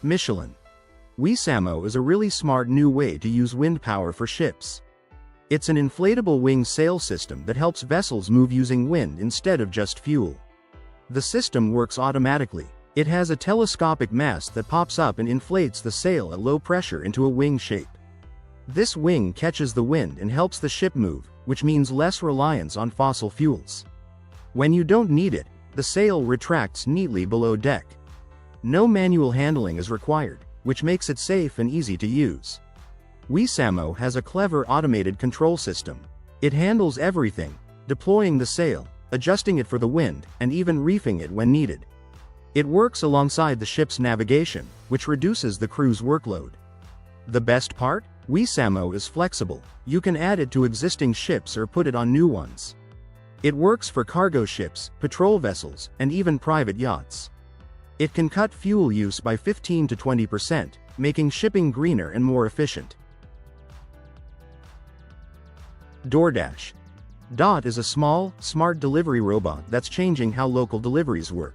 Michelin. Wissamo is a really smart new way to use wind power for ships. It's an inflatable wing sail system that helps vessels move using wind instead of just fuel. The system works automatically. It has a telescopic mast that pops up and inflates the sail at low pressure into a wing shape. This wing catches the wind and helps the ship move, which means less reliance on fossil fuels. When you don't need it, the sail retracts neatly below deck. No manual handling is required, which makes it safe and easy to use. Wissamo has a clever automated control system. It handles everything, deploying the sail, adjusting it for the wind, and even reefing it when needed. It works alongside the ship's navigation, which reduces the crew's workload. The best part? Wissamo is flexible. You can add it to existing ships or put it on new ones. It works for cargo ships, patrol vessels, and even private yachts. It can cut fuel use by 15 to 20%, making shipping greener and more efficient. DoorDash. Dot is a small, smart delivery robot that's changing how local deliveries work.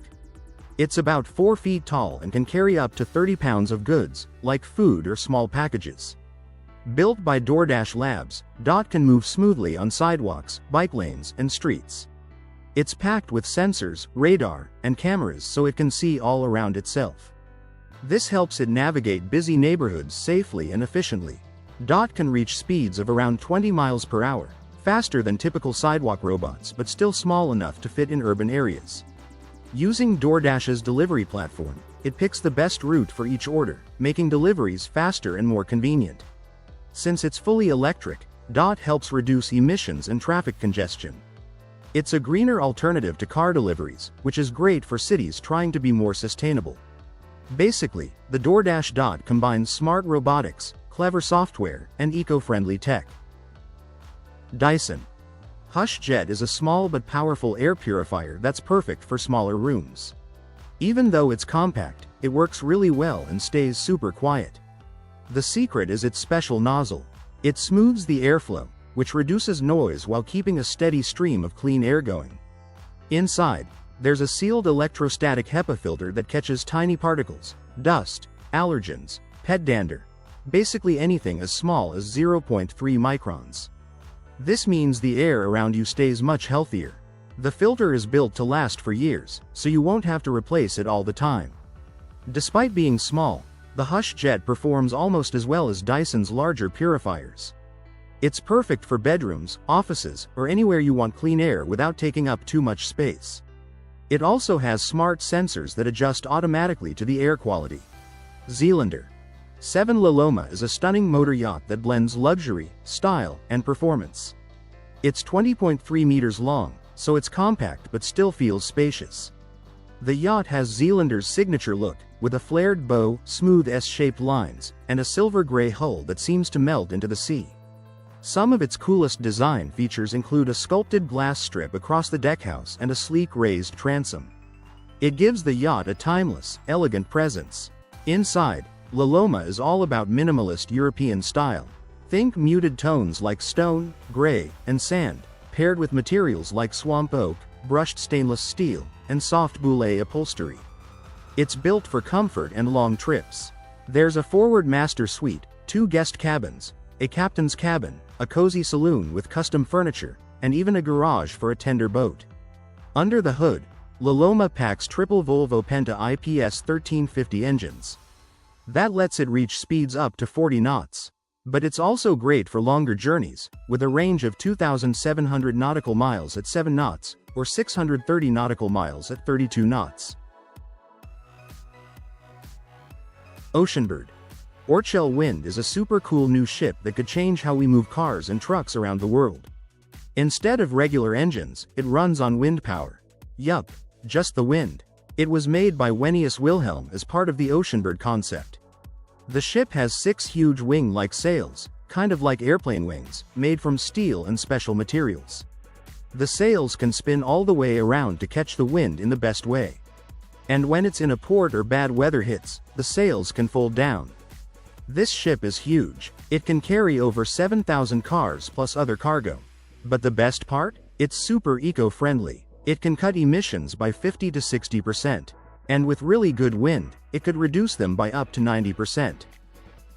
It's about 4 feet tall and can carry up to 30 pounds of goods, like food or small packages. Built by DoorDash Labs, Dot can move smoothly on sidewalks, bike lanes, and streets. It's packed with sensors, radar, and cameras so it can see all around itself. This helps it navigate busy neighborhoods safely and efficiently. Dot can reach speeds of around 20 miles per hour, faster than typical sidewalk robots but still small enough to fit in urban areas. Using DoorDash's delivery platform, it picks the best route for each order, making deliveries faster and more convenient. Since it's fully electric, Dot helps reduce emissions and traffic congestion. It's a greener alternative to car deliveries, which is great for cities trying to be more sustainable. Basically, the DoorDash Dot combines smart robotics, clever software, and eco-friendly tech. Dyson. Hush Jet is a small but powerful air purifier that's perfect for smaller rooms. Even though it's compact, it works really well and stays super quiet. The secret is its special nozzle. It smooths the airflow, which reduces noise while keeping a steady stream of clean air going. Inside, there's a sealed electrostatic HEPA filter that catches tiny particles, dust, allergens, pet dander, basically anything as small as 0.3 microns. This means the air around you stays much healthier. The filter is built to last for years, so you won't have to replace it all the time. Despite being small, the Hush Jet performs almost as well as Dyson's larger purifiers. It's perfect for bedrooms, offices, or anywhere you want clean air without taking up too much space. It also has smart sensors that adjust automatically to the air quality. Zealander. 7 La Loma is a stunning motor yacht that blends luxury, style, and performance. It's 20.3 meters long, so it's compact but still feels spacious. The yacht has Zealander's signature look, with a flared bow, smooth S-shaped lines, and a silver-gray hull that seems to melt into the sea. Some of its coolest design features include a sculpted glass strip across the deckhouse and a sleek raised transom. It gives the yacht a timeless, elegant presence. Inside, La Loma is all about minimalist European style. Think muted tones like stone, gray, and sand, paired with materials like swamp oak, brushed stainless steel, and soft boulet upholstery. It's built for comfort and long trips. There's a forward master suite, 2 guest cabins, a captain's cabin, a cozy saloon with custom furniture, and even a garage for a tender boat. Under the hood, La Loma packs triple Volvo Penta IPS 1350 engines. That lets it reach speeds up to 40 knots. But it's also great for longer journeys, with a range of 2,700 nautical miles at 7 knots, or 630 nautical miles at 32 knots. Oceanbird. Orchel Wind is a super cool new ship that could change how we move cars and trucks around the world. Instead of regular engines, it runs on wind power. Yup, just the wind. It was made by Wenius Wilhelm as part of the Oceanbird concept. The ship has 6 huge wing-like sails, kind of like airplane wings, made from steel and special materials. The sails can spin all the way around to catch the wind in the best way. And when it's in a port or bad weather hits, the sails can fold down. This ship is huge. It can carry over 7,000 cars plus other cargo. But the best part? It's super eco-friendly. It can cut emissions by 50 to 60%. And with really good wind, it could reduce them by up to 90%.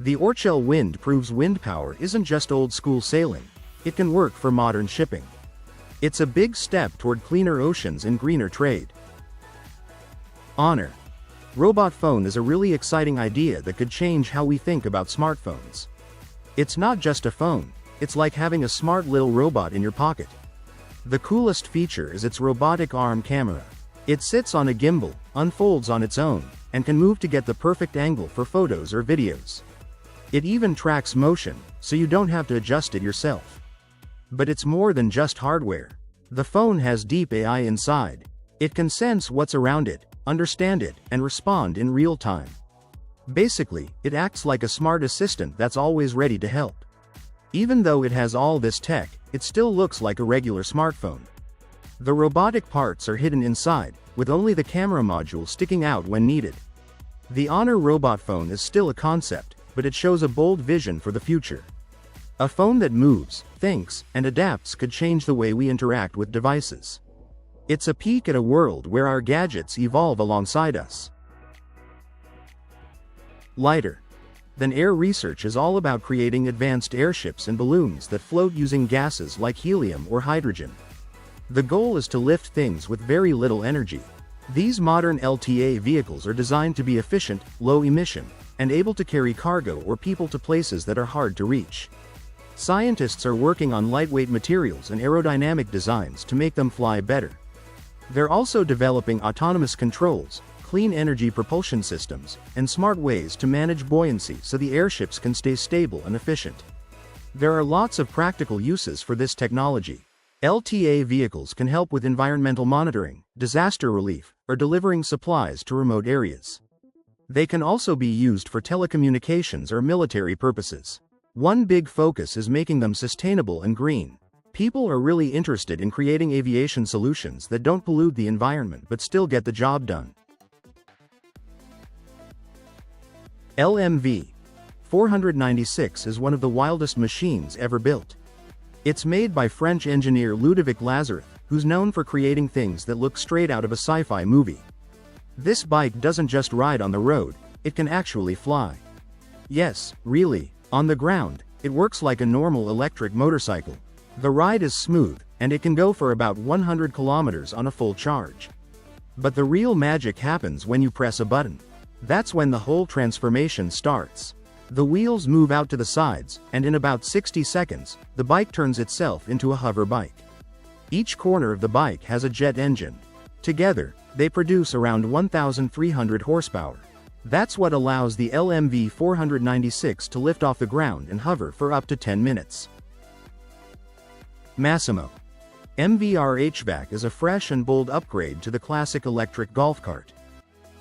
The Orchel Wind proves wind power isn't just old-school sailing, it can work for modern shipping. It's a big step toward cleaner oceans and greener trade. Honor. Robot phone is a really exciting idea that could change how we think about smartphones. It's not just a phone, it's like having a smart little robot in your pocket. The coolest feature is its robotic arm camera. It sits on a gimbal, unfolds on its own, and can move to get the perfect angle for photos or videos. It even tracks motion, so you don't have to adjust it yourself. But it's more than just hardware. The phone has deep AI inside. It can sense what's around it, understand it, and respond in real time. Basically, it acts like a smart assistant that's always ready to help. Even though it has all this tech, it still looks like a regular smartphone. The robotic parts are hidden inside, with only the camera module sticking out when needed. The Honor robot phone is still a concept, but it shows a bold vision for the future. A phone that moves, thinks, and adapts could change the way we interact with devices. It's a peek at a world where our gadgets evolve alongside us. Lighter than air research is all about creating advanced airships and balloons that float using gases like helium or hydrogen. The goal is to lift things with very little energy. These modern LTA vehicles are designed to be efficient, low emission, and able to carry cargo or people to places that are hard to reach. Scientists are working on lightweight materials and aerodynamic designs to make them fly better. They're also developing autonomous controls, clean energy propulsion systems, and smart ways to manage buoyancy so the airships can stay stable and efficient. There are lots of practical uses for this technology. LTA vehicles can help with environmental monitoring, disaster relief, or delivering supplies to remote areas. They can also be used for telecommunications or military purposes. One big focus is making them sustainable and green. People are really interested in creating aviation solutions that don't pollute the environment but still get the job done. LMV 496 is one of the wildest machines ever built. It's made by French engineer Ludovic Lazarus, who's known for creating things that look straight out of a sci-fi movie. This bike doesn't just ride on the road, it can actually fly. Yes, really, on the ground, it works like a normal electric motorcycle. The ride is smooth, and it can go for about 100 kilometers on a full charge. But the real magic happens when you press a button. That's when the whole transformation starts. The wheels move out to the sides, and in about 60 seconds, the bike turns itself into a hover bike. Each corner of the bike has a jet engine. Together, they produce around 1,300 horsepower. That's what allows the LMV 496 to lift off the ground and hover for up to 10 minutes. Massimo MVR HVAC is a fresh and bold upgrade to the classic electric golf cart.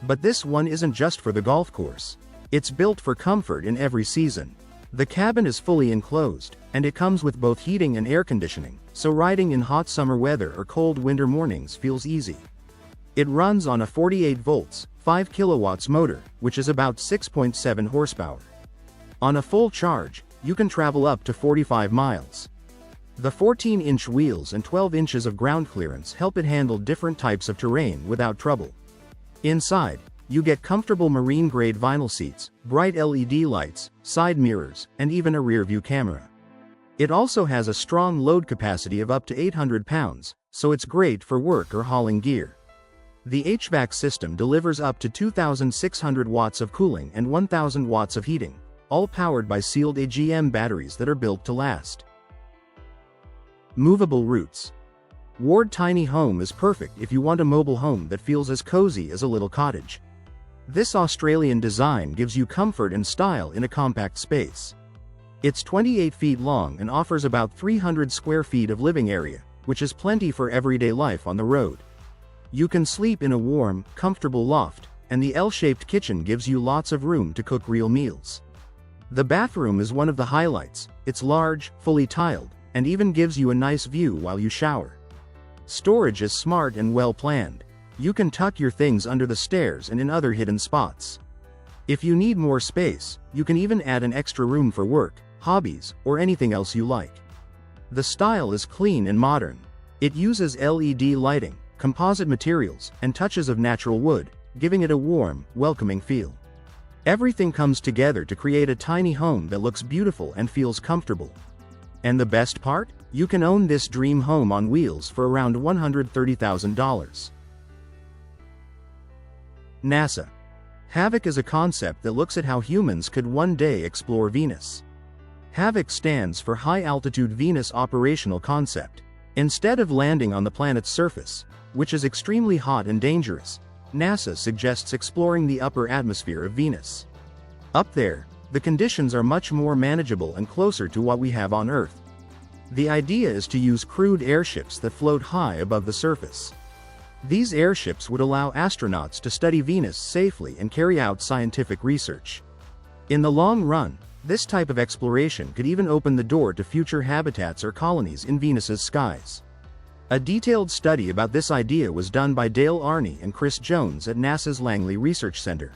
But this one isn't just for the golf course. It's built for comfort in every season. The cabin is fully enclosed, and it comes with both heating and air conditioning, so riding in hot summer weather or cold winter mornings feels easy. It runs on a 48 volts, 5 kilowatts motor, which is about 6.7 horsepower. On a full charge, you can travel up to 45 miles. The 14-inch wheels and 12 inches of ground clearance help it handle different types of terrain without trouble. Inside, you get comfortable marine-grade vinyl seats, bright LED lights, side mirrors, and even a rear-view camera. It also has a strong load capacity of up to 800 pounds, so it's great for work or hauling gear. The HVAC system delivers up to 2,600 watts of cooling and 1,000 watts of heating, all powered by sealed AGM batteries that are built to last. Movable roofs. Ward Tiny Home is perfect if you want a mobile home that feels as cozy as a little cottage. This Australian design gives you comfort and style in a compact space. It's 28 feet long and offers about 300 square feet of living area, which is plenty for everyday life on the road. You can sleep in a warm, comfortable loft, and the L-shaped kitchen gives you lots of room to cook real meals. The bathroom is one of the highlights. It's large, fully tiled, and even gives you a nice view while you shower. Storage is smart and well planned. You can tuck your things under the stairs and in other hidden spots. If you need more space, you can even add an extra room for work, hobbies, or anything else you like. The style is clean and modern. It uses LED lighting, composite materials, and touches of natural wood, giving it a warm, welcoming feel. Everything comes together to create a tiny home that looks beautiful and feels comfortable. And the best part? You can own this dream home on wheels for around $130,000. NASA. Havoc is a concept that looks at how humans could one day explore Venus. HAVOC stands for High Altitude Venus Operational Concept. Instead of landing on the planet's surface, which is extremely hot and dangerous, NASA suggests exploring the upper atmosphere of Venus. Up there, the conditions are much more manageable and closer to what we have on Earth. The idea is to use crewed airships that float high above the surface. These airships would allow astronauts to study Venus safely and carry out scientific research. In the long run, this type of exploration could even open the door to future habitats or colonies in Venus's skies. A detailed study about this idea was done by Dale Arney and Chris Jones at NASA's Langley Research Center.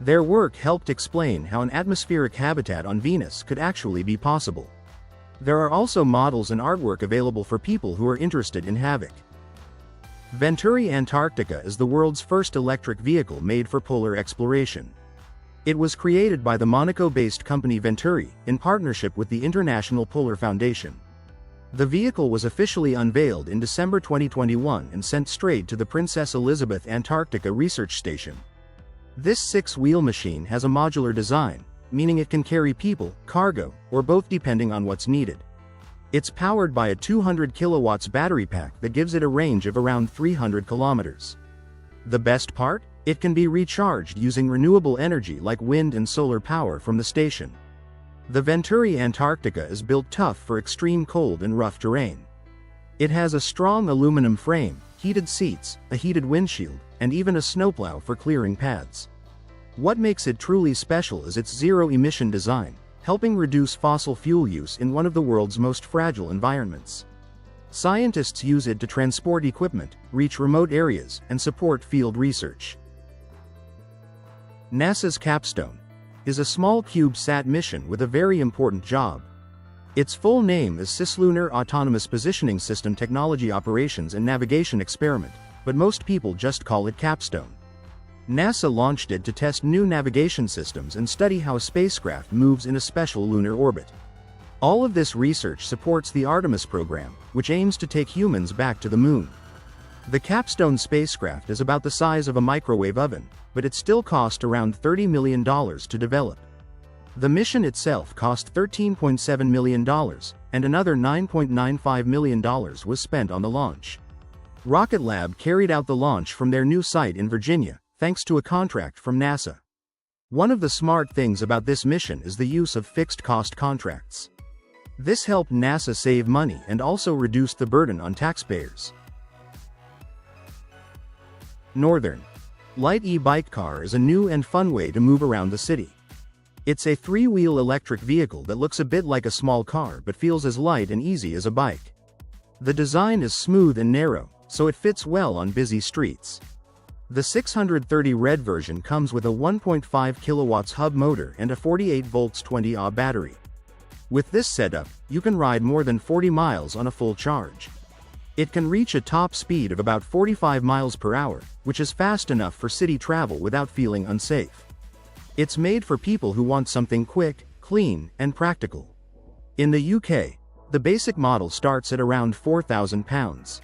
Their work helped explain how an atmospheric habitat on Venus could actually be possible. There are also models and artwork available for people who are interested in HAVOC. Venturi Antarctica is the world's first electric vehicle made for polar exploration. It was created by the Monaco-based company Venturi, in partnership with the International Polar Foundation. The vehicle was officially unveiled in December 2021 and sent straight to the Princess Elizabeth Antarctica Research Station. This 6-wheel machine has a modular design, meaning it can carry people, cargo, or both depending on what's needed. It's powered by a 200 kilowatts battery pack that gives it a range of around 300 kilometers. The best part? It can be recharged using renewable energy like wind and solar power from the station. The Venturi Antarctica is built tough for extreme cold and rough terrain. It has a strong aluminum frame, heated seats, a heated windshield, and even a snowplow for clearing paths. What makes it truly special is its zero-emission design, helping reduce fossil fuel use in one of the world's most fragile environments. Scientists use it to transport equipment, reach remote areas, and support field research. NASA's Capstone is a small CubeSat mission with a very important job. Its full name is Cislunar Autonomous Positioning System Technology Operations and Navigation Experiment, but most people just call it Capstone. NASA launched it to test new navigation systems and study how a spacecraft moves in a special lunar orbit. All of this research supports the Artemis program, which aims to take humans back to the moon. The Capstone spacecraft is about the size of a microwave oven, but it still cost around $30 million to develop. The mission itself cost $13.7 million, and another $9.95 million was spent on the launch. Rocket Lab carried out the launch from their new site in Virginia, thanks to a contract from NASA. One of the smart things about this mission is the use of fixed-cost contracts. This helped NASA save money and also reduced the burden on taxpayers. Northern Light e-bike car is a new and fun way to move around the city. It's a 3-wheel electric vehicle that looks a bit like a small car but feels as light and easy as a bike. The design is smooth and narrow, so it fits well on busy streets. The 630 Red version comes with a 1.5 kilowatts hub motor and a 48 volts 20Ah battery. With this setup, you can ride more than 40 miles on a full charge. It can reach a top speed of about 45 miles per hour, which is fast enough for city travel without feeling unsafe. It's made for people who want something quick, clean, and practical. In the UK, the basic model starts at around £4,000.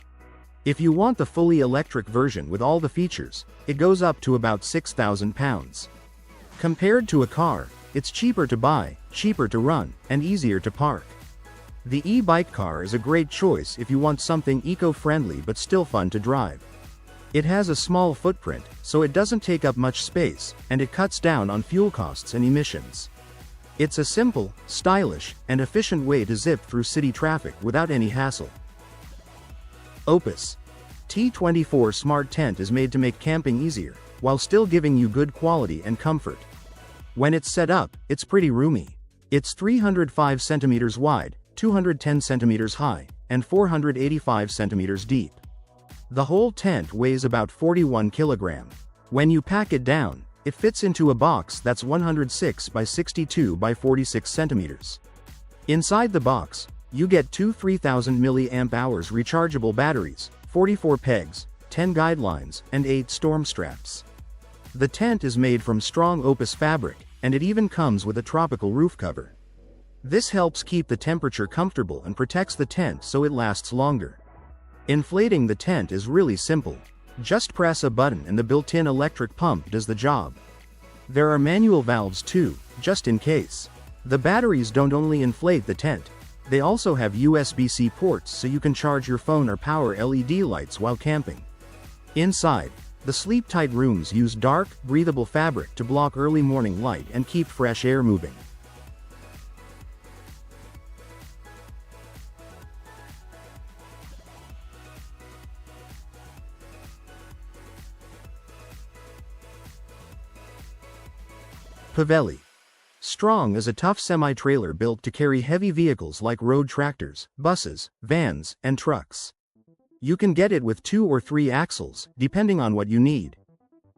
If you want the fully electric version with all the features, it goes up to about £6,000. Compared to a car, it's cheaper to buy, cheaper to run, and easier to park. The e-bike car is a great choice if you want something eco-friendly but still fun to drive. It has a small footprint, so it doesn't take up much space, and it cuts down on fuel costs and emissions. It's a simple, stylish, and efficient way to zip through city traffic without any hassle. Opus T24 Smart Tent is made to make camping easier, while still giving you good quality and comfort. When it's set up, it's pretty roomy. It's 305 centimeters wide, 210 centimeters high, and 485 centimeters deep. The whole tent weighs about 41 kilograms. When you pack it down, it fits into a box that's 106 by 62 by 46 centimeters. Inside the box, you get two 3000 mAh rechargeable batteries, 44 pegs, 10 guidelines, and 8 storm straps. The tent is made from strong opus fabric, and it even comes with a tropical roof cover. This helps keep the temperature comfortable and protects the tent so it lasts longer. Inflating the tent is really simple. Just press a button and the built-in electric pump does the job. There are manual valves too, just in case. The batteries don't only inflate the tent, they also have USB-C ports so you can charge your phone or power LED lights while camping. Inside, the sleep-tight rooms use dark, breathable fabric to block early morning light and keep fresh air moving. Paveli. Strong is a tough semi-trailer built to carry heavy vehicles like road tractors, buses, vans, and trucks. You can get it with 2 or 3 axles, depending on what you need.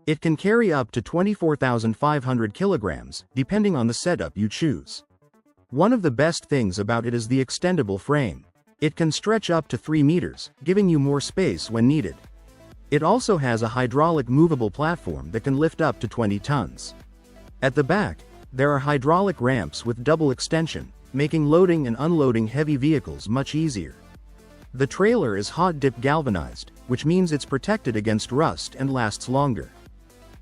It can carry up to 24,500 kilograms, depending on the setup you choose. One of the best things about it is the extendable frame. It can stretch up to 3 meters, giving you more space when needed. It also has a hydraulic movable platform that can lift up to 20 tons. At the back, there are hydraulic ramps with double extension, making loading and unloading heavy vehicles much easier. The trailer is hot-dip galvanized, which means it's protected against rust and lasts longer.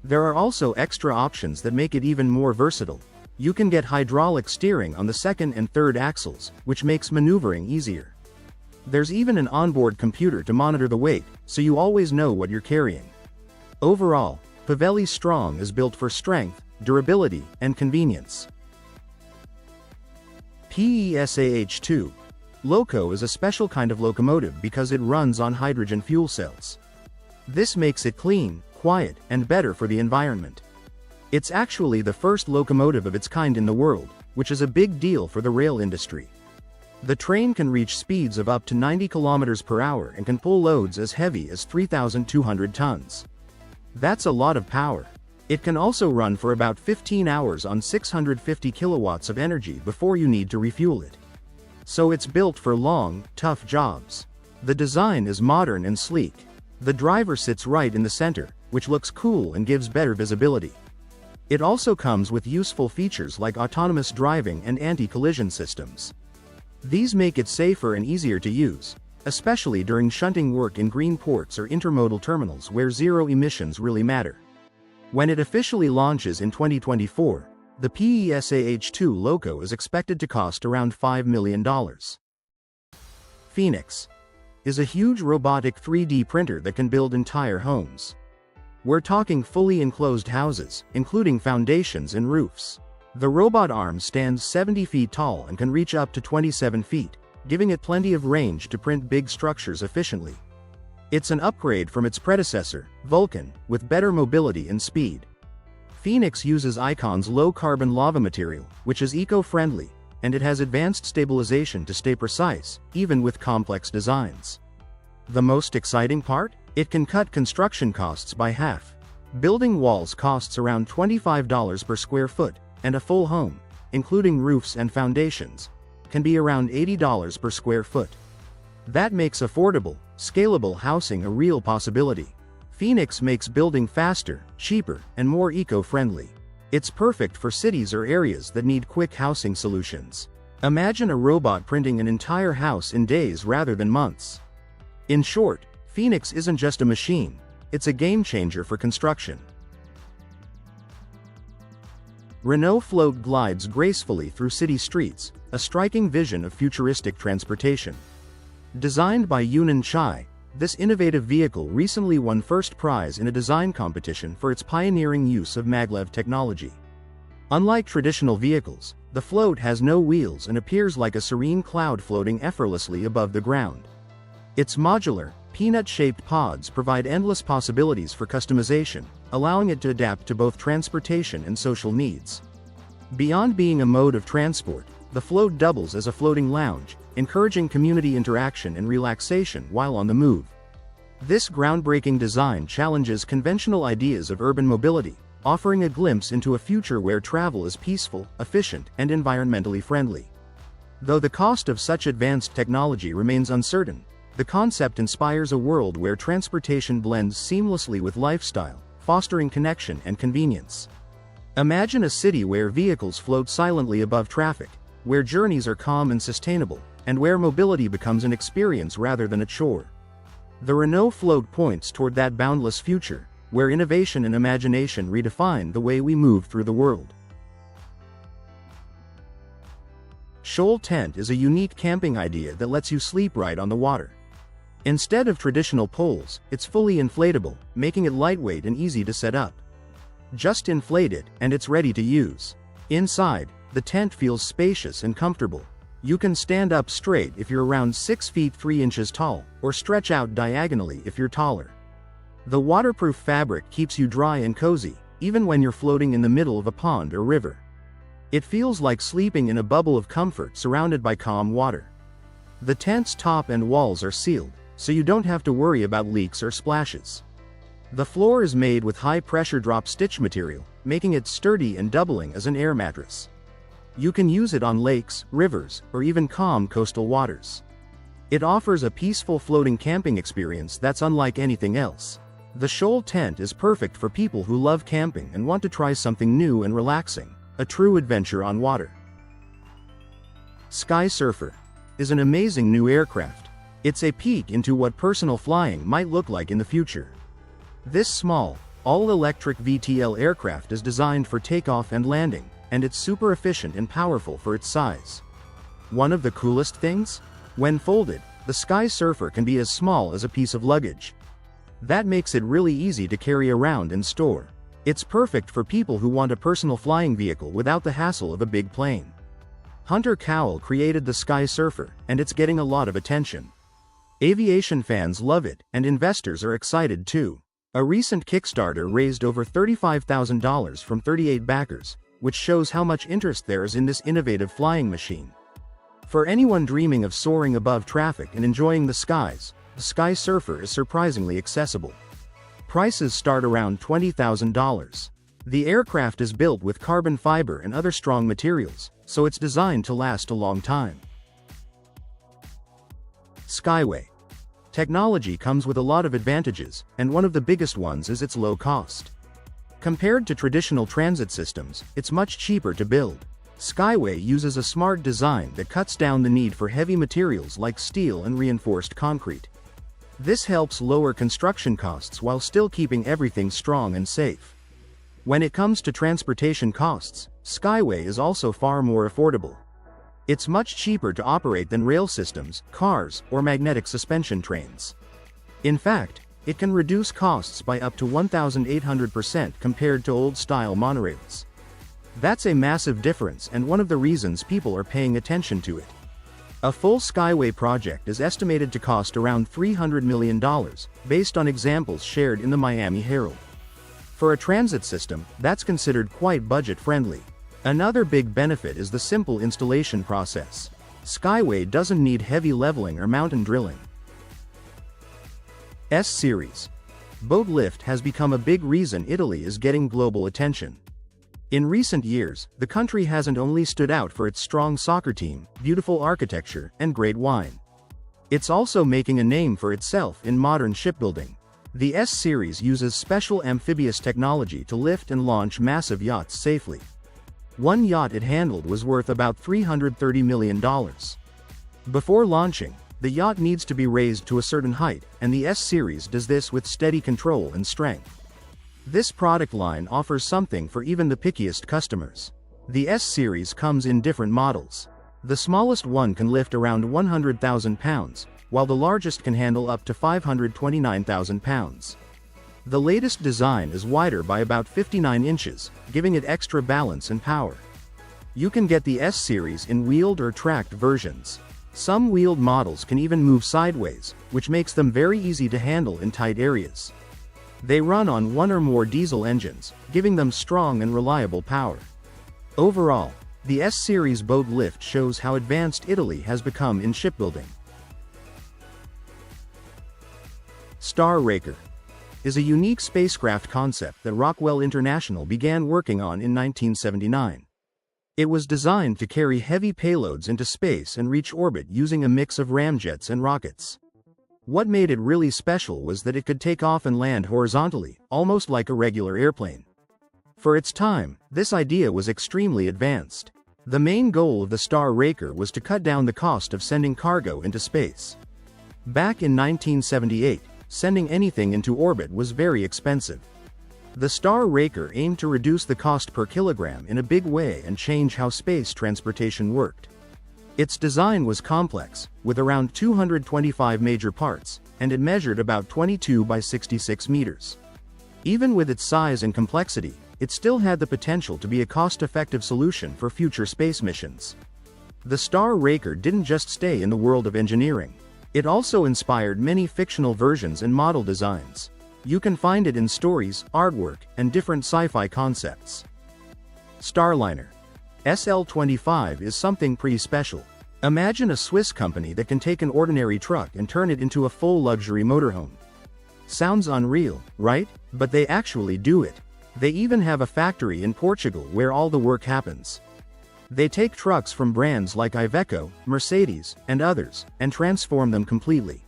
There are also extra options that make it even more versatile. You can get hydraulic steering on the second and third axles, which makes maneuvering easier. There's even an onboard computer to monitor the weight, so you always know what you're carrying. Overall, Paveli Strong is built for strength, durability, and convenience. PESAH2. Loco is a special kind of locomotive because it runs on hydrogen fuel cells. This makes it clean, quiet, and better for the environment. It's actually the first locomotive of its kind in the world, which is a big deal for the rail industry. The train can reach speeds of up to 90 kilometers per hour and can pull loads as heavy as 3,200 tons. That's a lot of power. It can also run for about 15 hours on 650 kilowatts of energy before you need to refuel it. So it's built for long, tough jobs. The design is modern and sleek. The driver sits right in the center, which looks cool and gives better visibility. It also comes with useful features like autonomous driving and anti-collision systems. These make it safer and easier to use, especially during shunting work in green ports or intermodal terminals where zero emissions really matter. When it officially launches in 2024, the PESAH2 Loco is expected to cost around $5 million. Phoenix is a huge robotic 3D printer that can build entire homes. We're talking fully enclosed houses, including foundations and roofs. The robot arm stands 70 feet tall and can reach up to 27 feet, giving it plenty of range to print big structures efficiently. It's an upgrade from its predecessor, Vulcan, with better mobility and speed. Phoenix uses Icon's low-carbon lava material, which is eco-friendly, and it has advanced stabilization to stay precise, even with complex designs. The most exciting part? It can cut construction costs by half. Building walls costs around $25 per square foot, and a full home, including roofs and foundations, can be around $80 per square foot. That makes affordable, scalable housing a real possibility. Phoenix makes building faster, cheaper, and more eco-friendly. It's perfect for cities or areas that need quick housing solutions. Imagine a robot printing an entire house in days rather than months. In short, Phoenix isn't just a machine, it's a game changer for construction. Renault Float glides gracefully through city streets, a striking vision of futuristic transportation. Designed by Yunan Chai, this innovative vehicle recently won first prize in a design competition for its pioneering use of maglev technology. Unlike traditional vehicles, the float has no wheels and appears like a serene cloud floating effortlessly above the ground. Its modular, peanut-shaped pods provide endless possibilities for customization, allowing it to adapt to both transportation and social needs. Beyond being a mode of transport, the float doubles as a floating lounge, encouraging community interaction and relaxation while on the move. This groundbreaking design challenges conventional ideas of urban mobility, offering a glimpse into a future where travel is peaceful, efficient, and environmentally friendly. Though the cost of such advanced technology remains uncertain, the concept inspires a world where transportation blends seamlessly with lifestyle, fostering connection and convenience. Imagine a city where vehicles float silently above traffic, where journeys are calm and sustainable, and where mobility becomes an experience rather than a chore. The Renault float points toward that boundless future, where innovation and imagination redefine the way we move through the world. Shoal tent is a unique camping idea that lets you sleep right on the water. Instead of traditional poles, it's fully inflatable, making it lightweight and easy to set up. Just inflate it, and it's ready to use. Inside, the tent feels spacious and comfortable. You can stand up straight if you're around 6 feet 3 inches tall, or stretch out diagonally if you're taller. The waterproof fabric keeps you dry and cozy, even when you're floating in the middle of a pond or river. It feels like sleeping in a bubble of comfort surrounded by calm water. The tent's top and walls are sealed, so you don't have to worry about leaks or splashes. The floor is made with high-pressure drop stitch material, making it sturdy and doubling as an air mattress. You can use it on lakes, rivers, or even calm coastal waters. It offers a peaceful floating camping experience that's unlike anything else. The Shoal tent is perfect for people who love camping and want to try something new and relaxing, a true adventure on water. Sky Surfer is an amazing new aircraft. It's a peek into what personal flying might look like in the future. This small, all-electric VTL aircraft is designed for takeoff and landing, and it's super efficient and powerful for its size. One of the coolest things? When folded, the Sky Surfer can be as small as a piece of luggage. That makes it really easy to carry around and store. It's perfect for people who want a personal flying vehicle without the hassle of a big plane. Hunter Cowell created the Sky Surfer, and it's getting a lot of attention. Aviation fans love it, and investors are excited too. A recent Kickstarter raised over $35,000 from 38 backers, which shows how much interest there is in this innovative flying machine. For anyone dreaming of soaring above traffic and enjoying the skies, the Sky Surfer is surprisingly accessible. Prices start around $20,000. The aircraft is built with carbon fiber and other strong materials, so it's designed to last a long time. Skyway. Technology comes with a lot of advantages, and one of the biggest ones is its low cost. Compared to traditional transit systems, it's much cheaper to build. Skyway uses a smart design that cuts down the need for heavy materials like steel and reinforced concrete. This helps lower construction costs while still keeping everything strong and safe. When it comes to transportation costs, Skyway is also far more affordable. It's much cheaper to operate than rail systems, cars, or magnetic suspension trains. In fact, it can reduce costs by up to 1,800% compared to old-style monorails. That's a massive difference and one of the reasons people are paying attention to it. A full Skyway project is estimated to cost around $300 million, based on examples shared in the Miami Herald. For a transit system, that's considered quite budget-friendly. Another big benefit is the simple installation process. Skyway doesn't need heavy leveling or mountain drilling. S-Series. Boat lift has become a big reason Italy is getting global attention. In recent years, the country hasn't only stood out for its strong soccer team, beautiful architecture, and great wine. It's also making a name for itself in modern shipbuilding. The S-Series uses special amphibious technology to lift and launch massive yachts safely. One yacht it handled was worth about $330 million. Before launching, the yacht needs to be raised to a certain height, and the S-Series does this with steady control and strength. This product line offers something for even the pickiest customers. The S-Series comes in different models. The smallest one can lift around 100,000 pounds, while the largest can handle up to 529,000 pounds. The latest design is wider by about 59 inches, giving it extra balance and power. You can get the S-Series in wheeled or tracked versions. Some wheeled models can even move sideways, which makes them very easy to handle in tight areas. They run on one or more diesel engines, giving them strong and reliable power. Overall, the S-Series boat lift shows how advanced Italy has become in shipbuilding. Star Raker is a unique spacecraft concept that Rockwell International began working on in 1979. It was designed to carry heavy payloads into space and reach orbit using a mix of ramjets and rockets. What made it really special was that it could take off and land horizontally, almost like a regular airplane. For its time, this idea was extremely advanced. The main goal of the Star Raker was to cut down the cost of sending cargo into space. Back in 1978, sending anything into orbit was very expensive. The Star Raker aimed to reduce the cost per kilogram in a big way and change how space transportation worked. Its design was complex, with around 225 major parts, and it measured about 22 by 66 meters. Even with its size and complexity, it still had the potential to be a cost-effective solution for future space missions. The Star Raker didn't just stay in the world of engineering. It also inspired many fictional versions and model designs. You can find it in stories, artwork, and different sci-fi concepts. Starliner SL-25 is something pretty special. Imagine a Swiss company that can take an ordinary truck and turn it into a full luxury motorhome. Sounds unreal, right? But they actually do it. They even have a factory in Portugal where all the work happens. They take trucks from brands like Iveco, Mercedes, and others, and transform them completely.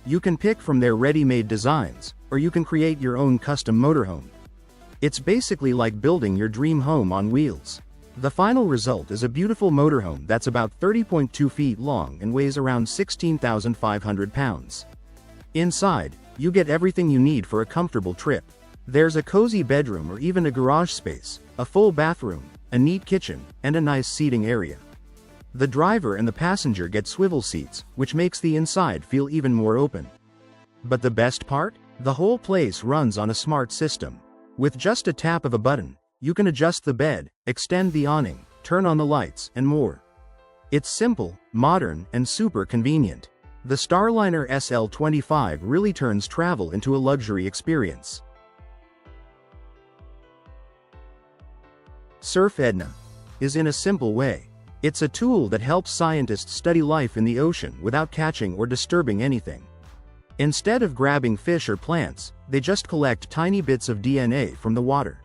You can pick from their ready-made designs, or you can create your own custom motorhome. It's basically like building your dream home on wheels. The final result is a beautiful motorhome that's about 30.2 feet long and weighs around 16,500 pounds. Inside, you get everything you need for a comfortable trip. There's a cozy bedroom or even a garage space, a full bathroom, a neat kitchen, and a nice seating area. The driver and the passenger get swivel seats, which makes the inside feel even more open. But the best part? The whole place runs on a smart system. With just a tap of a button, you can adjust the bed, extend the awning, turn on the lights, and more. It's simple, modern, and super convenient. The Starliner SL-25 really turns travel into a luxury experience. Surf Edna is in a simple way. It's a tool that helps scientists study life in the ocean without catching or disturbing anything. Instead of grabbing fish or plants, they just collect tiny bits of DNA from the water.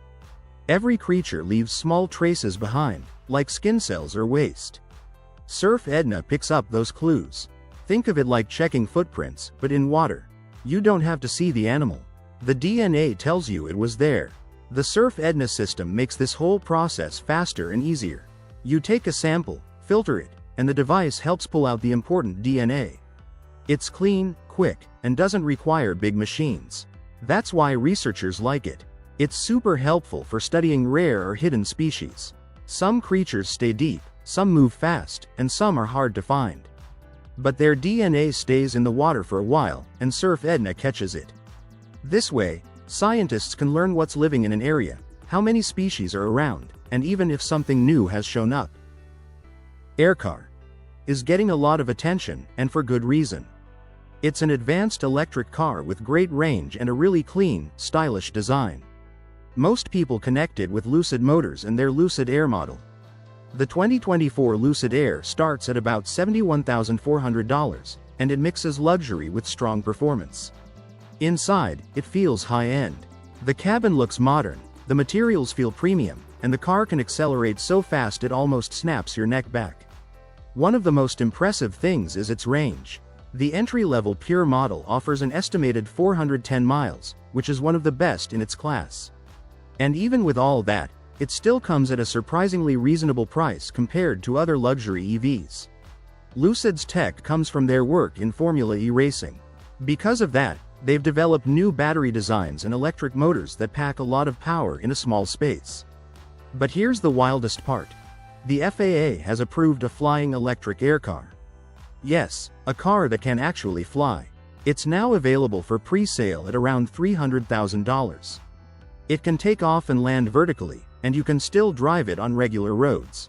Every creature leaves small traces behind, like skin cells or waste. Surf Edna picks up those clues. Think of it like checking footprints, but in water. You don't have to see the animal. The DNA tells you it was there. The Surf Edna system makes this whole process faster and easier. You take a sample, filter it, and the device helps pull out the important DNA. It's clean, quick, and doesn't require big machines. That's why researchers like it. It's super helpful for studying rare or hidden species. Some creatures stay deep, some move fast, and some are hard to find. But their DNA stays in the water for a while, and Surf Edna catches it. This way, scientists can learn what's living in an area, how many species are around, and even if something new has shown up. Aircar is getting a lot of attention, and for good reason. It's an advanced electric car with great range and a really clean, stylish design. Most people connect it with Lucid Motors and their Lucid Air model. The 2024 Lucid Air starts at about $71,400, and it mixes luxury with strong performance. Inside, it feels high-end. The cabin looks modern, the materials feel premium, and the car can accelerate so fast it almost snaps your neck back. One of the most impressive things is its range. The entry-level Pure model offers an estimated 410 miles, which is one of the best in its class. And even with all that, it still comes at a surprisingly reasonable price compared to other luxury EVs. Lucid's tech comes from their work in Formula E racing. Because of that, they've developed new battery designs and electric motors that pack a lot of power in a small space. But here's the wildest part. The FAA has approved a flying electric air car. Yes, a car that can actually fly. It's now available for pre-sale at around $300,000. It can take off and land vertically, and you can still drive it on regular roads.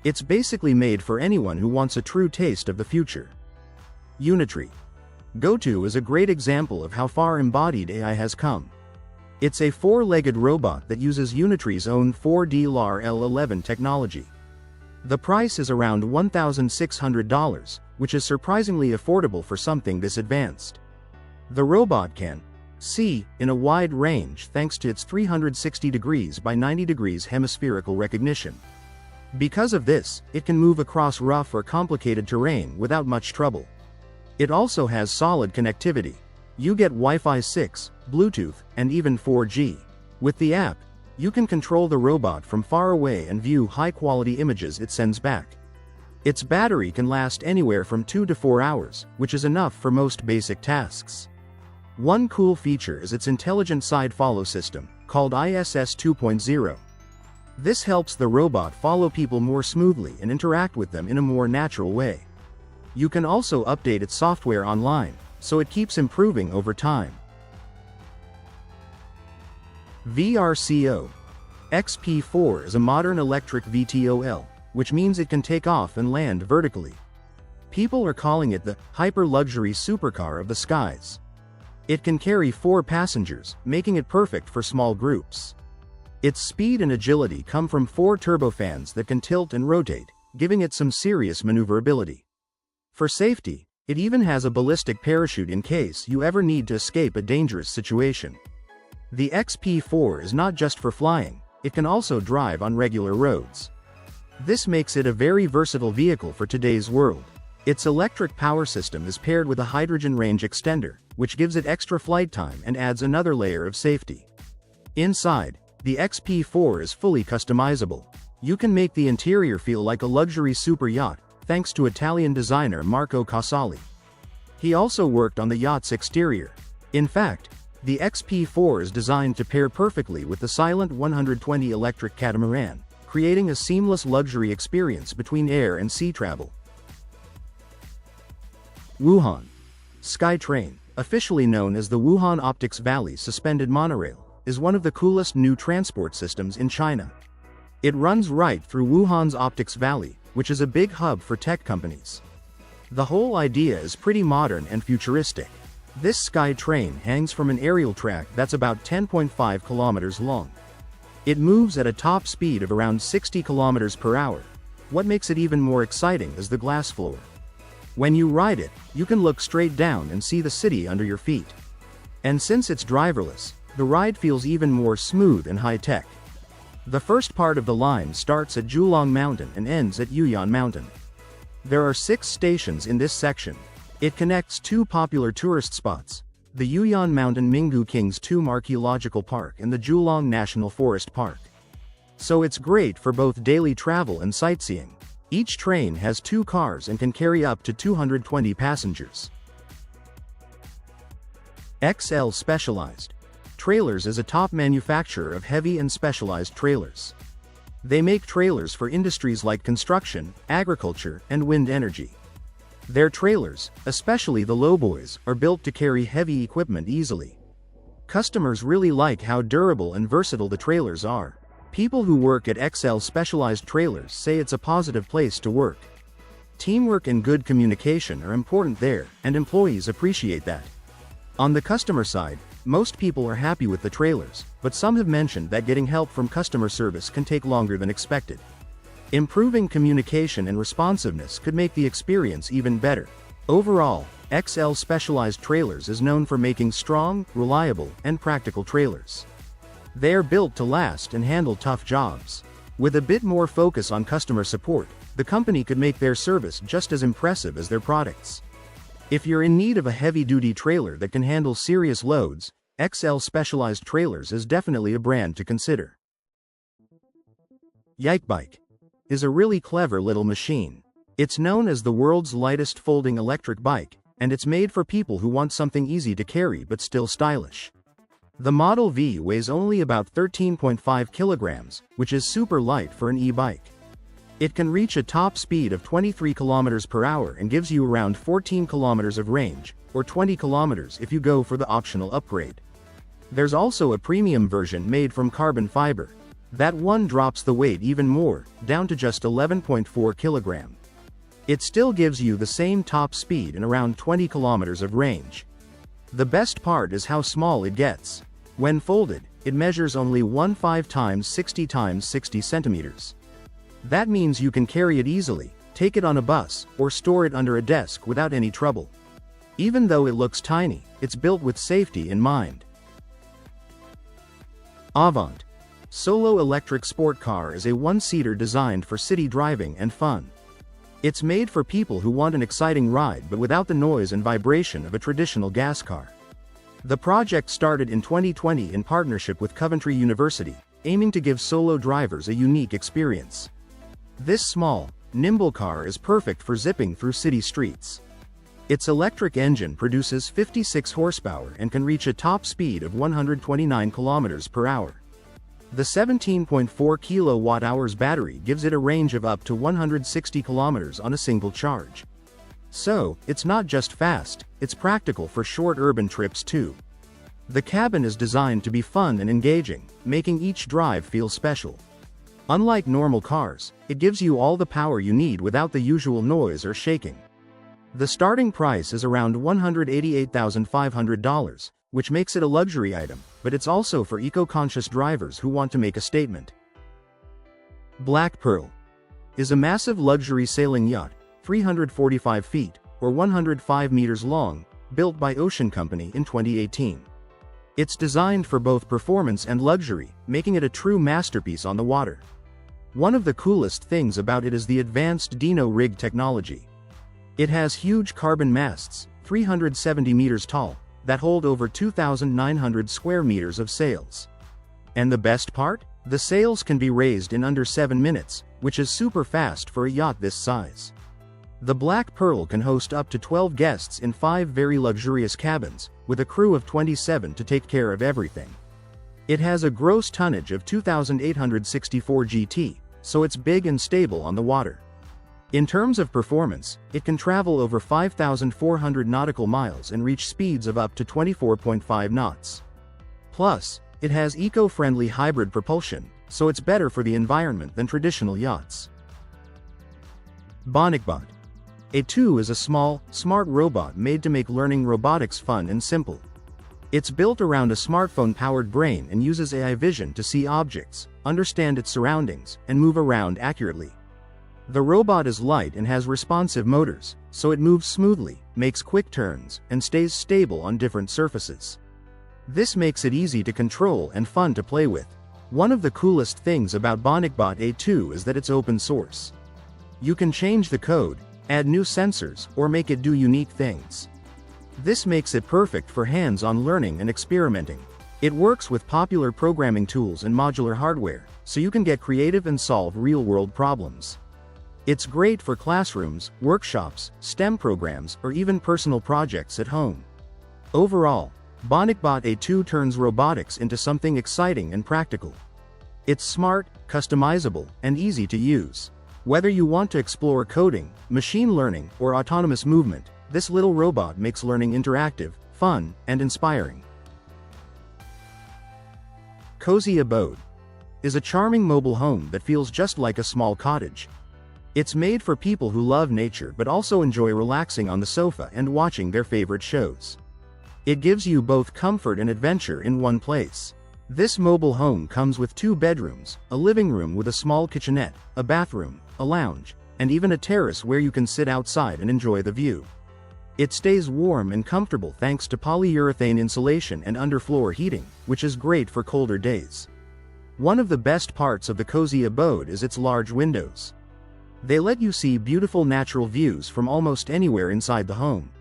It's basically made for anyone who wants a true taste of the future. Unitree GoTo is a great example of how far embodied AI has come. It's a four-legged robot that uses Unitree's own 4D LAR L11 technology. The price is around $1,600, which is surprisingly affordable for something this advanced. The robot can see in a wide range thanks to its 360 degrees by 90 degrees hemispherical recognition. Because of this, it can move across rough or complicated terrain without much trouble. It also has solid connectivity. You get Wi-Fi 6, Bluetooth, and even 4G. With the app, you can control the robot from far away and view high-quality images it sends back. Its battery can last anywhere from 2 to 4 hours, which is enough for most basic tasks. One cool feature is its intelligent side follow system, called ISS 2.0. This helps the robot follow people more smoothly and interact with them in a more natural way. You can also update its software online, so it keeps improving over time. VRCO. XP4 is a modern electric VTOL, which means it can take off and land vertically. People are calling it the hyper-luxury supercar of the skies. It can carry 4 passengers, making it perfect for small groups. Its speed and agility come from 4 turbofans that can tilt and rotate, giving it some serious maneuverability. For safety, it even has a ballistic parachute in case you ever need to escape a dangerous situation. The XP4 is not just for flying, it can also drive on regular roads. This makes it a very versatile vehicle for today's world. Its electric power system is paired with a hydrogen range extender, which gives it extra flight time and adds another layer of safety. Inside, the XP4 is fully customizable. You can make the interior feel like a luxury super yacht, thanks to Italian designer Marco Casali. He also worked on the yacht's exterior. In fact, the XP4 is designed to pair perfectly with the Silent 120 electric catamaran, creating a seamless luxury experience between air and sea travel. Wuhan. SkyTrain, officially known as the Wuhan Optics Valley Suspended Monorail, is one of the coolest new transport systems in China. It runs right through Wuhan's Optics Valley, which is a big hub for tech companies. The whole idea is pretty modern and futuristic. This Sky Train hangs from an aerial track that's about 10.5 kilometers long. It moves at a top speed of around 60 kilometers per hour. What makes it even more exciting is the glass floor. When you ride it, you can look straight down and see the city under your feet. And since it's driverless, the ride feels even more smooth and high-tech. The first part of the line starts at Julong Mountain and ends at Yuyuan Mountain. There are 6 stations in this section. It connects 2 popular tourist spots, the Yuyuan Mountain Mingu King's Tomb Archaeological Park and the Julong National Forest Park. So it's great for both daily travel and sightseeing. Each train has 2 cars and can carry up to 220 passengers. XL Specialized Trailers is a top manufacturer of heavy and specialized trailers. They make trailers for industries like construction, agriculture, and wind energy. Their trailers, especially the lowboys, are built to carry heavy equipment easily. Customers really like how durable and versatile the trailers are. People who work at XL Specialized Trailers say it's a positive place to work. Teamwork and good communication are important there, and employees appreciate that. On the customer side, most people are happy with the trailers, but some have mentioned that getting help from customer service can take longer than expected. Improving communication and responsiveness could make the experience even better. Overall, XL Specialized Trailers is known for making strong, reliable, and practical trailers. They are built to last and handle tough jobs. With a bit more focus on customer support, the company could make their service just as impressive as their products. If you're in need of a heavy-duty trailer that can handle serious loads, XL Specialized Trailers is definitely a brand to consider. Yikebike is a really clever little machine. It's known as the world's lightest folding electric bike, and it's made for people who want something easy to carry but still stylish. The Model V weighs only about 13.5 kilograms, which is super light for an e-bike. It can reach a top speed of 23 kilometers per hour and gives you around 14 kilometers of range, or 20 kilometers if you go for the optional upgrade. There's also a premium version made from carbon fiber. That one drops the weight even more, down to just 11.4 kilogram. It still gives you the same top speed and around 20 kilometers of range. The best part is how small it gets. When folded, it measures only 15 times 60 times 60 centimeters. That means you can carry it easily, take it on a bus, or store it under a desk without any trouble. Even though it looks tiny, it's built with safety in mind. Avant. Solo electric sport car is a one-seater designed for city driving and fun. It's made for people who want an exciting ride but without the noise and vibration of a traditional gas car. The project started in 2020 in partnership with Coventry University, aiming to give solo drivers a unique experience. This small, nimble car is perfect for zipping through city streets. Its electric engine produces 56 horsepower and can reach a top speed of 129 kilometers per hour. The 17.4 kilowatt-hours battery gives it a range of up to 160 kilometers on a single charge. So, it's not just fast, it's practical for short urban trips too. The cabin is designed to be fun and engaging, making each drive feel special. Unlike normal cars, it gives you all the power you need without the usual noise or shaking. The starting price is around $188,500, which makes it a luxury item, but it's also for eco-conscious drivers who want to make a statement. Black Pearl is a massive luxury sailing yacht, 345 feet, or 105 meters long, built by Ocean Company in 2018. It's designed for both performance and luxury, making it a true masterpiece on the water. One of the coolest things about it is the advanced Dino rig technology. It has huge carbon masts, 370 meters tall, that hold over 2,900 square meters of sails. And the best part? The sails can be raised in under 7 minutes, which is super fast for a yacht this size. The Black Pearl can host up to 12 guests in 5 very luxurious cabins, with a crew of 27 to take care of everything. It has a gross tonnage of 2,864 GT, so it's big and stable on the water. In terms of performance, it can travel over 5,400 nautical miles and reach speeds of up to 24.5 knots. Plus, it has eco-friendly hybrid propulsion, so it's better for the environment than traditional yachts. BonicBot A2 is a small, smart robot made to make learning robotics fun and simple. It's built around a smartphone-powered brain and uses AI vision to see objects, understand its surroundings, and move around accurately. The robot is light and has responsive motors, so it moves smoothly, makes quick turns, and stays stable on different surfaces. This makes it easy to control and fun to play with. One of the coolest things about BonicBot A2 is that it's open source. You can change the code, add new sensors, or make it do unique things. This makes it perfect for hands-on learning and experimenting. It works with popular programming tools and modular hardware, so you can get creative and solve real-world problems. It's great for classrooms, workshops, STEM programs, or even personal projects at home. Overall, BonicBot A2 turns robotics into something exciting and practical. It's smart, customizable, and easy to use. Whether you want to explore coding, machine learning, or autonomous movement, this little robot makes learning interactive, fun, and inspiring. Cozy Abode is a charming mobile home that feels just like a small cottage. It's made for people who love nature but also enjoy relaxing on the sofa and watching their favorite shows. It gives you both comfort and adventure in one place. This mobile home comes with 2 bedrooms, a living room with a small kitchenette, a bathroom, a lounge, and even a terrace where you can sit outside and enjoy the view. It stays warm and comfortable thanks to polyurethane insulation and underfloor heating, which is great for colder days. One of the best parts of the Cozy Abode is its large windows. They let you see beautiful natural views from almost anywhere inside the home.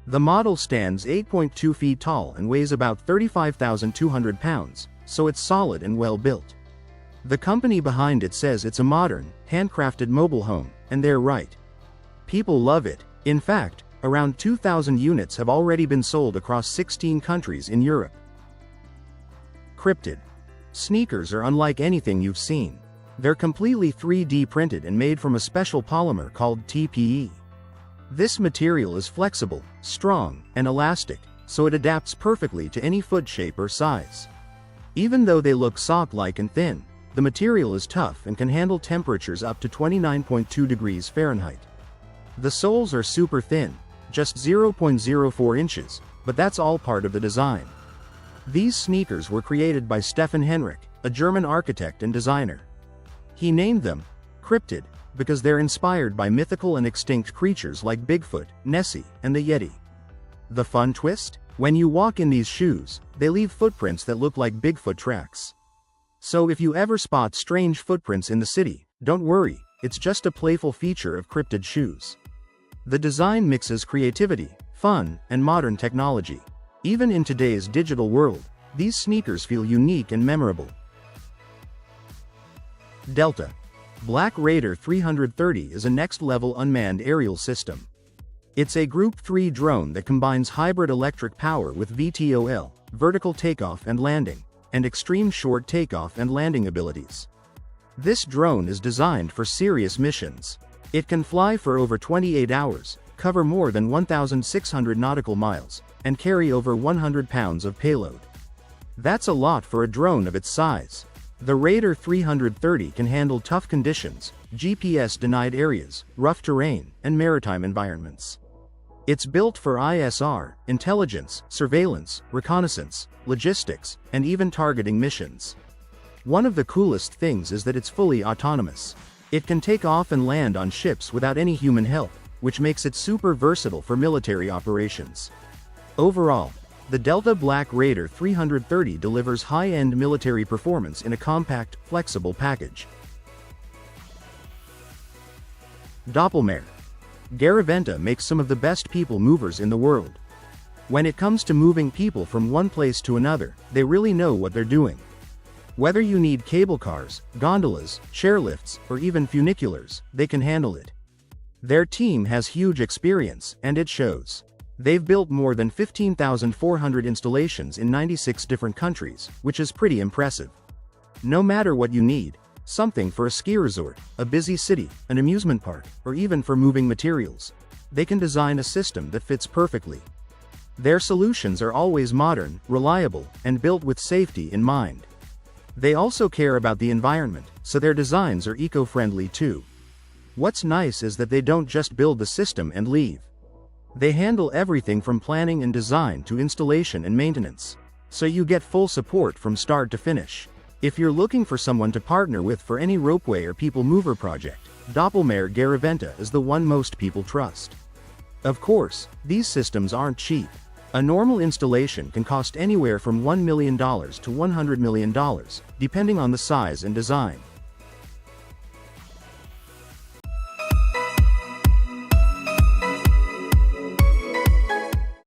The model stands 8.2 feet tall and weighs about 35,200 pounds, so it's solid and well built. The company behind it says it's a modern, handcrafted mobile home, and they're right. People love it. In fact, around 2,000 units have already been sold across 16 countries in Europe. Cryptid sneakers are unlike anything you've seen. They're completely 3D printed and made from a special polymer called TPE. This material is flexible, strong, and elastic, so it adapts perfectly to any foot shape or size. Even though they look sock-like and thin, the material is tough and can handle temperatures up to 29.2 degrees Fahrenheit. The soles are super thin, just 0.04 inches, but that's all part of the design. These sneakers were created by Stefan Henrich, a German architect and designer. He named them Cryptid because they're inspired by mythical and extinct creatures like Bigfoot, Nessie, and the Yeti. The fun twist? When you walk in these shoes, they leave footprints that look like Bigfoot tracks. So if you ever spot strange footprints in the city, don't worry, it's just a playful feature of cryptid shoes. The design mixes creativity, fun, and modern technology. Even in today's digital world, these sneakers feel unique and memorable. Delta Black Raider 330 is a next-level unmanned aerial system. It's a Group 3 drone that combines hybrid electric power with VTOL, vertical takeoff and landing, and extreme short takeoff and landing abilities. This drone is designed for serious missions. It can fly for over 28 hours, cover more than 1,600 nautical miles, and carry over 100 pounds of payload. That's a lot for a drone of its size. The Raider 330 can handle tough conditions, GPS-denied areas, rough terrain, and maritime environments. It's built for ISR, intelligence, surveillance, reconnaissance, logistics, and even targeting missions. One of the coolest things is that it's fully autonomous. It can take off and land on ships without any human help, which makes it super versatile for military operations. Overall, the Delta Black Raider 330 delivers high-end military performance in a compact, flexible package. Doppelmayr. Garaventa makes some of the best people movers in the world. When it comes to moving people from one place to another, they really know what they're doing. Whether you need cable cars, gondolas, chairlifts, or even funiculars, they can handle it. Their team has huge experience, and it shows. They've built more than 15,400 installations in 96 different countries, which is pretty impressive. No matter what you need, something for a ski resort, a busy city, an amusement park, or even for moving materials, they can design a system that fits perfectly. Their solutions are always modern, reliable, and built with safety in mind. They also care about the environment, so their designs are eco-friendly too. What's nice is that they don't just build the system and leave. They handle everything from planning and design to installation and maintenance. So you get full support from start to finish. If you're looking for someone to partner with for any ropeway or people mover project, Doppelmayr Garaventa is the one most people trust. Of course, these systems aren't cheap. A normal installation can cost anywhere from $1 million to $100 million, depending on the size and design.